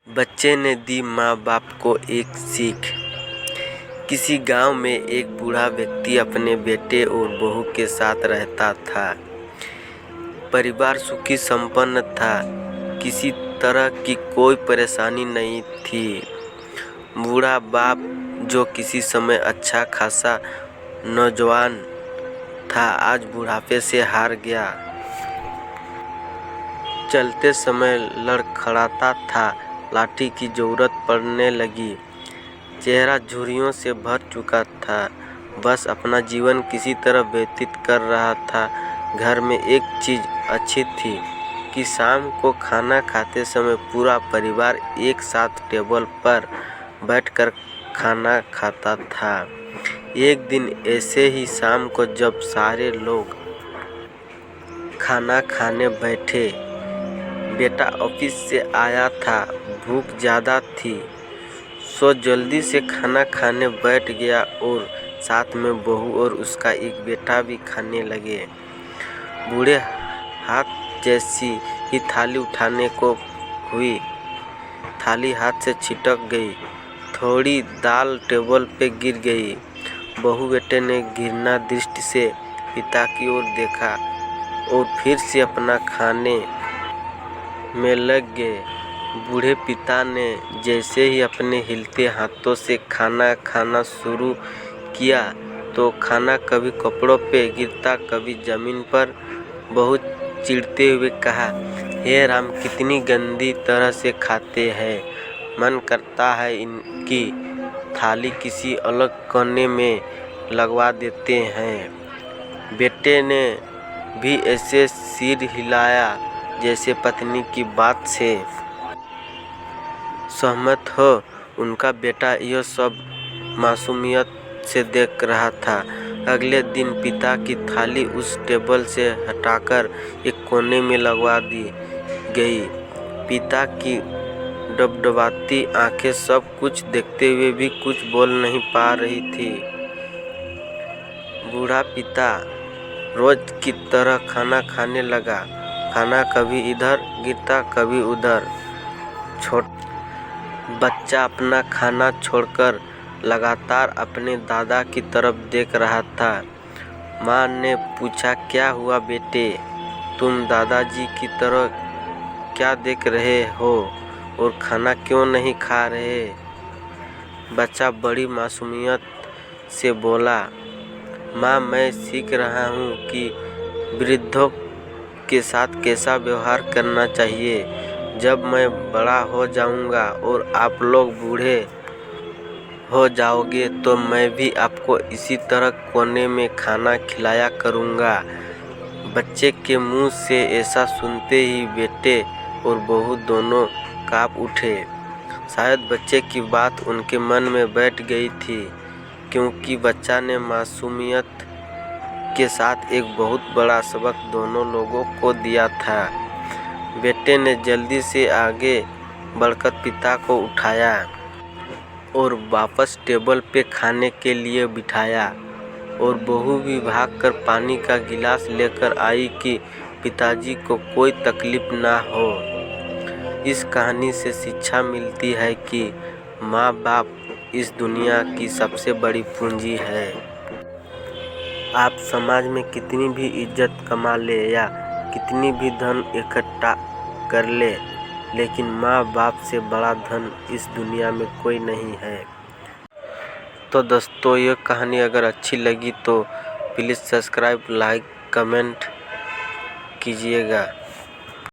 बच्चे ने दी माँ बाप को एक सीख। किसी गांव में एक बूढ़ा व्यक्ति अपने बेटे और बहू के साथ रहता था। परिवार सुखी संपन्न था, किसी तरह की कोई परेशानी नहीं थी। बूढ़ा बाप, जो किसी समय अच्छा खासा नौजवान था, आज बुढ़ापे से हार गया। चलते समय लड़खड़ाता था, लाठी की जरूरत पड़ने लगी। चेहरा झुर्रियों से भर चुका था, बस अपना जीवन किसी तरह व्यतीत कर रहा था। घर में एक चीज़ अच्छी थी कि शाम को खाना खाते समय पूरा परिवार एक साथ टेबल पर बैठकर खाना खाता था। एक दिन ऐसे ही शाम को जब सारे लोग खाना खाने बैठे, बेटा ऑफिस से आया था, भूख ज़्यादा थी, सो जल्दी से खाना खाने बैठ गया और साथ में बहू और उसका एक बेटा भी खाने लगे। बूढ़े हाथ जैसी ही थाली उठाने को हुई, थाली हाथ से छिटक गई, थोड़ी दाल टेबल पे गिर गई। बहू बेटे ने घृणा दृष्टि से पिता की ओर देखा और फिर से अपना खाने में लग गए। बूढ़े पिता ने जैसे ही अपने हिलते हाथों से खाना खाना शुरू किया तो खाना कभी कपड़ों पे गिरता, कभी जमीन पर। बहुत चिढ़ते हुए कहा, हे राम, कितनी गंदी तरह से खाते हैं, मन करता है इनकी थाली किसी अलग कोने में लगवा देते हैं। बेटे ने भी ऐसे सिर हिलाया जैसे पत्नी की बात से सहमत हो। उनका बेटा यह सब मासूमियत से देख रहा था। अगले दिन पिता की थाली उस टेबल से हटाकर एक कोने में लगवा दी गई। पिता की डबडबाती आंखें सब कुछ देखते हुए भी कुछ बोल नहीं पा रही थी। बूढ़ा पिता रोज की तरह खाना खाने लगा। खाना कभी इधर गिरता, कभी उधर। बच्चा अपना खाना छोड़कर लगातार अपने दादा की तरफ देख रहा था। माँ ने पूछा, क्या हुआ बेटे, तुम दादाजी की तरफ क्या देख रहे हो और खाना क्यों नहीं खा रहे? बच्चा बड़ी मासूमियत से बोला, माँ, मैं सीख रहा हूँ कि वृद्धों के साथ कैसा व्यवहार करना चाहिए। जब मैं बड़ा हो जाऊँगा और आप लोग बूढ़े हो जाओगे तो मैं भी आपको इसी तरह कोने में खाना खिलाया करूँगा। बच्चे के मुंह से ऐसा सुनते ही बेटे और बहू दोनों काँप उठे। शायद बच्चे की बात उनके मन में बैठ गई थी, क्योंकि बच्चा ने मासूमियत के साथ एक बहुत बड़ा सबक दोनों लोगों को दिया था। बेटे ने जल्दी से आगे बढ़कर पिता को उठाया और वापस टेबल पे खाने के लिए बिठाया, और बहू भी भागकर पानी का गिलास लेकर आई कि पिताजी को कोई तकलीफ ना हो। इस कहानी से शिक्षा मिलती है कि माँ बाप इस दुनिया की सबसे बड़ी पूंजी है। आप समाज में कितनी भी इज्जत कमा ले या कितनी भी धन इकट्ठा कर ले, लेकिन माँ बाप से बड़ा धन इस दुनिया में कोई नहीं है। तो दोस्तों, ये कहानी अगर अच्छी लगी तो प्लीज़ सब्सक्राइब, लाइक, कमेंट कीजिएगा।